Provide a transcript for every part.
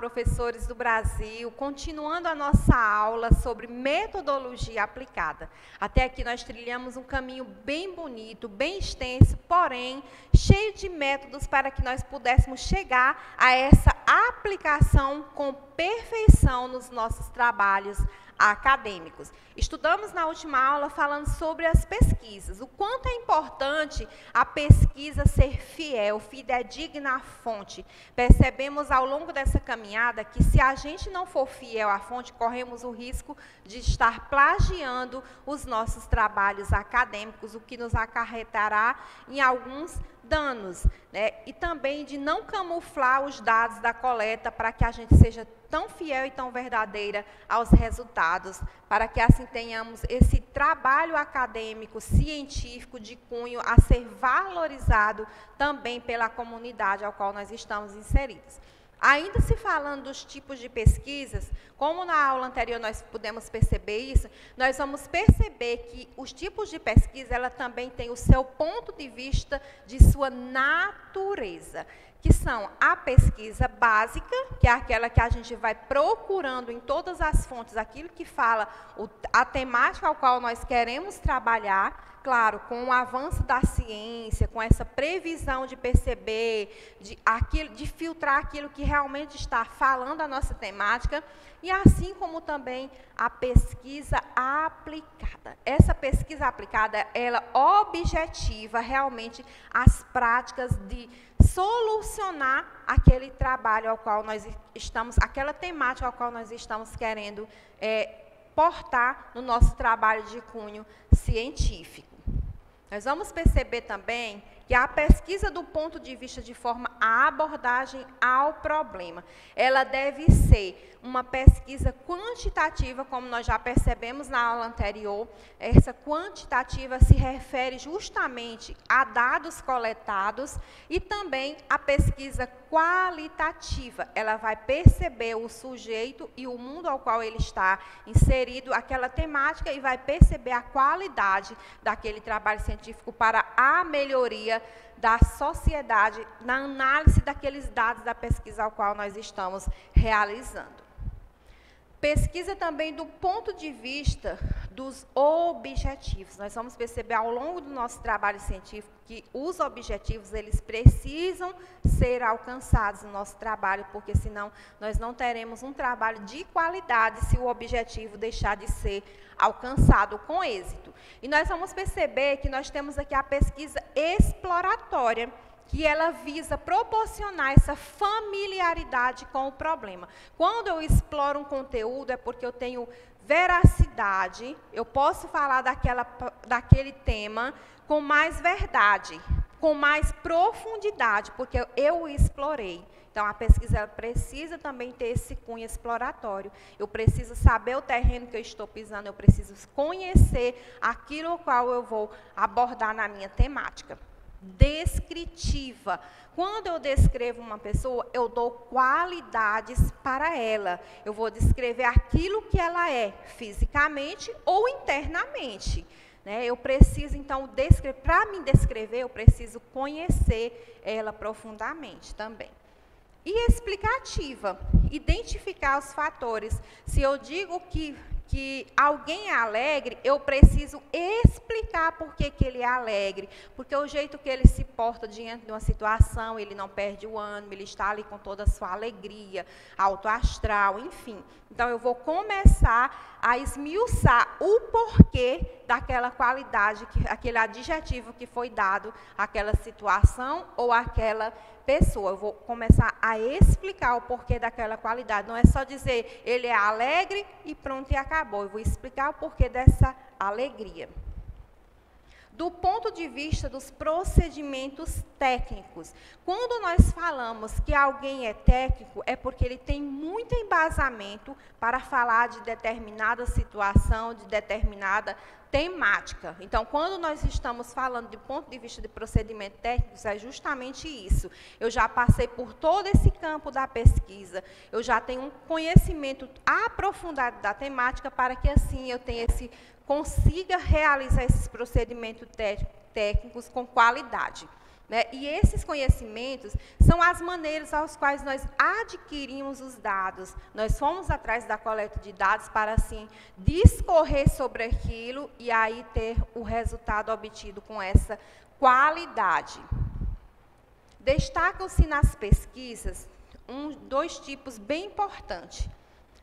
professores do Brasil, continuando a nossa aula sobre metodologia aplicada. Até aqui nós trilhamos um caminho bem bonito, bem extenso, porém cheio de métodos para que nós pudéssemos chegar a essa aplicação com perfeição nos nossos trabalhos acadêmicos. Estudamos na última aula falando sobre as pesquisas, o quanto é importante a pesquisa ser fiel, fidedigna à fonte. Percebemos ao longo dessa caminhada que se a gente não for fiel à fonte, corremos o risco de estar plagiando os nossos trabalhos acadêmicos, o que nos acarretará em alguns danos, né? E também de não camuflar os dados da coleta para que a gente seja tão fiel e tão verdadeira aos resultados, para que assim tenhamos esse trabalho acadêmico, científico de cunho a ser valorizado também pela comunidade ao qual nós estamos inseridos. Ainda se falando dos tipos de pesquisas, como na aula anterior nós pudemos perceber isso, nós vamos perceber que os tipos de pesquisa, ela também tem o seu ponto de vista de sua natureza, que são a pesquisa básica, que é aquela que a gente vai procurando em todas as fontes, aquilo que fala a temática ao qual nós queremos trabalhar, claro, com o avanço da ciência, com essa previsão de perceber, de filtrar aquilo que realmente está falando a nossa temática, e assim como também a pesquisa aplicada. Essa pesquisa aplicada, ela objetiva realmente as práticas de solucionar aquele trabalho ao qual nós estamos, aquela temática ao qual nós estamos querendo portar no nosso trabalho de cunho científico. Nós vamos perceber também que a pesquisa do ponto de vista de forma à abordagem ao problema, ela deve ser uma pesquisa quantitativa, como nós já percebemos na aula anterior. Essa quantitativa se refere justamente a dados coletados e também a pesquisa qualitativa. Ela vai perceber o sujeito e o mundo ao qual ele está inserido, aquela temática, e vai perceber a qualidade daquele trabalho científico para a melhoria da sociedade, na análise daqueles dados da pesquisa ao qual nós estamos realizando. Pesquisa também do ponto de vista dos objetivos. Nós vamos perceber ao longo do nosso trabalho científico que os objetivos, eles precisam ser alcançados no nosso trabalho, porque senão nós não teremos um trabalho de qualidade se o objetivo deixar de ser alcançado com êxito. E nós vamos perceber que nós temos aqui a pesquisa exploratória, que ela visa proporcionar essa familiaridade com o problema. Quando eu exploro um conteúdo, é porque eu tenho veracidade, eu posso falar daquele tema com mais verdade, com mais profundidade, porque eu o explorei. Então, a pesquisa precisa também ter esse cunho exploratório. Eu preciso saber o terreno que eu estou pisando, eu preciso conhecer aquilo ao qual eu vou abordar na minha temática. Descritiva. Quando eu descrevo uma pessoa, eu dou qualidades para ela. Eu vou descrever aquilo que ela é, fisicamente ou internamente. Eu preciso, então, para me descrever, eu preciso conhecer ela profundamente também. E explicativa. Identificar os fatores. Se eu digo que alguém é alegre, eu preciso explicar por que ele é alegre, porque o jeito que ele se porta diante de uma situação, ele não perde o ânimo, ele está ali com toda a sua alegria, alto astral, enfim. Então, eu vou começar a esmiuçar o porquê daquela qualidade, aquele adjetivo que foi dado àquela situação ou àquela pessoa. Eu vou começar a explicar o porquê daquela qualidade. Não é só dizer, ele é alegre e pronto, e acabou. Eu vou explicar o porquê dessa alegria. Do ponto de vista dos procedimentos técnicos, quando nós falamos que alguém é técnico, é porque ele tem muito embasamento para falar de determinada situação, de determinada temática. Então, quando nós estamos falando do ponto de vista de procedimento técnico, é justamente isso. Eu já passei por todo esse campo da pesquisa, eu já tenho um conhecimento aprofundado da temática para que, assim, eu consiga realizar esses procedimentos técnicos com qualidade. né? E esses conhecimentos são as maneiras aos quais nós adquirimos os dados. Nós fomos atrás da coleta de dados para, assim, discorrer sobre aquilo e aí ter o resultado obtido com essa qualidade. Destacam-se nas pesquisas dois tipos bem importantes.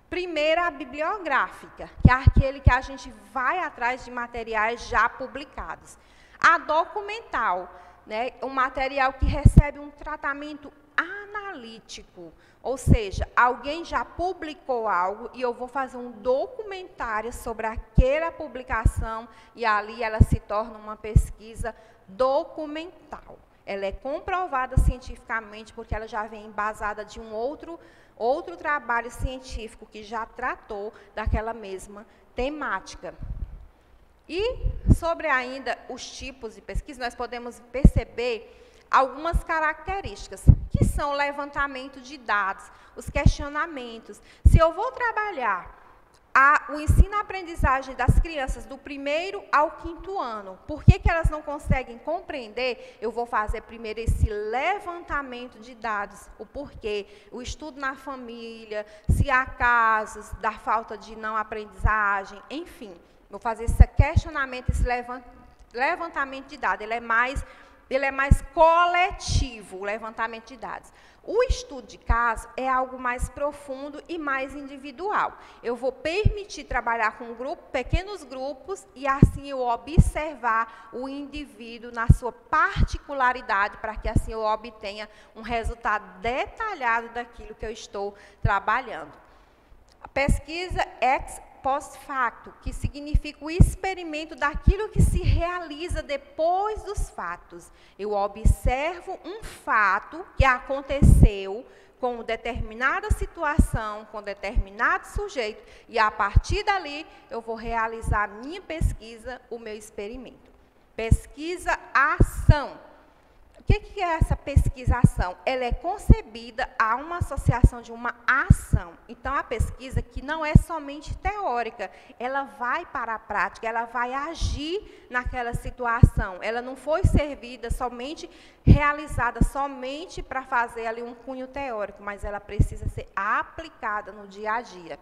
Primeiro, a bibliográfica, que é aquele que a gente vai atrás de materiais já publicados. A documental, né, um material que recebe um tratamento analítico, ou seja, alguém já publicou algo e eu vou fazer um documentário sobre aquela publicação e ali ela se torna uma pesquisa documental. Ela é comprovada cientificamente porque ela já vem embasada de um outro trabalho científico que já tratou daquela mesma temática. E sobre ainda os tipos de pesquisa, nós podemos perceber algumas características, que são o levantamento de dados, os questionamentos. Se eu vou trabalhar o ensino-aprendizagem das crianças do 1º ao 5º ano, por que elas não conseguem compreender? Eu vou fazer primeiro esse levantamento de dados, o porquê, o estudo na família, se há casos da falta de não aprendizagem, enfim. Vou fazer esse questionamento, esse levantamento de dados. Ele é mais coletivo, o levantamento de dados. O estudo de caso é algo mais profundo e mais individual. Eu vou permitir trabalhar com pequenos grupos e assim eu observar o indivíduo na sua particularidade para que assim eu obtenha um resultado detalhado daquilo que eu estou trabalhando. A pesquisa ex post facto, que significa o experimento daquilo que se realiza depois dos fatos. Eu observo um fato que aconteceu com determinada situação, com determinado sujeito, e a partir dali eu vou realizar a minha pesquisa, o meu experimento. Pesquisa-ação. O que é essa pesquisação? Ela é concebida a uma associação de uma ação. Então, a pesquisa que não é somente teórica, ela vai para a prática, ela vai agir naquela situação. Ela não foi realizada somente para fazer ali um cunho teórico, mas ela precisa ser aplicada no dia a dia.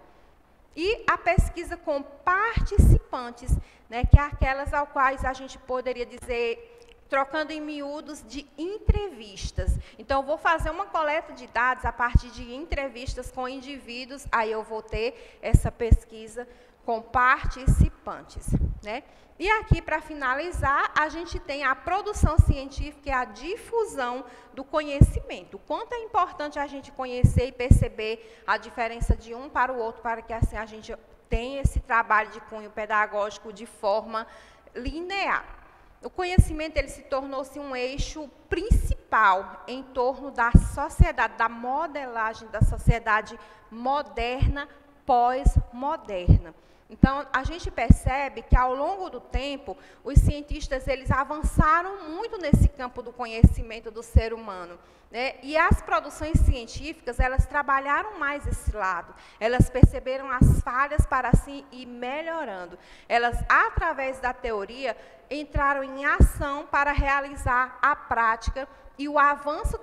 E a pesquisa com participantes, né, que é aquelas ao quais a gente poderia dizer, trocando em miúdos, de entrevistas. Então, eu vou fazer uma coleta de dados a partir de entrevistas com indivíduos, aí eu vou ter essa pesquisa com participantes, né? E aqui, para finalizar, a gente tem a produção científica e a difusão do conhecimento. O quanto é importante a gente conhecer e perceber a diferença de um para o outro, para que assim a gente tenha esse trabalho de cunho pedagógico de forma linear. O conhecimento ele se tornou-se um eixo principal em torno da sociedade, da modelagem da sociedade moderna, pós-moderna. Então, a gente percebe que, ao longo do tempo, os cientistas eles avançaram muito nesse campo do conhecimento do ser humano, né? E as produções científicas, elas trabalharam mais esse lado. Elas perceberam as falhas para assim ir melhorando. Elas, através da teoria, entraram em ação para realizar a prática. E o avanço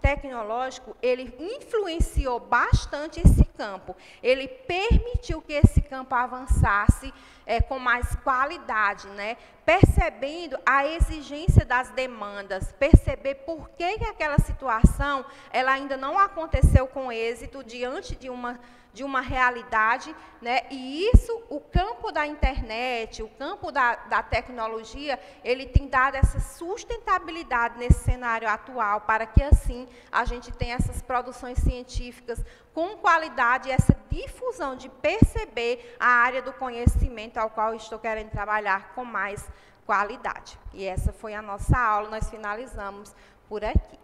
tecnológico, ele influenciou bastante esse campo. Ele permitiu que esse campo avançasse com mais qualidade, né? Percebendo a exigência das demandas, perceber por que aquela situação ela ainda não aconteceu com êxito diante de uma realidade, né? E isso, o campo da internet, o campo da tecnologia, ele tem dado essa sustentabilidade nesse cenário atual, para que assim a gente tenha essas produções científicas com qualidade e essa difusão de perceber a área do conhecimento ao qual estou querendo trabalhar com mais qualidade. E essa foi a nossa aula, nós finalizamos por aqui.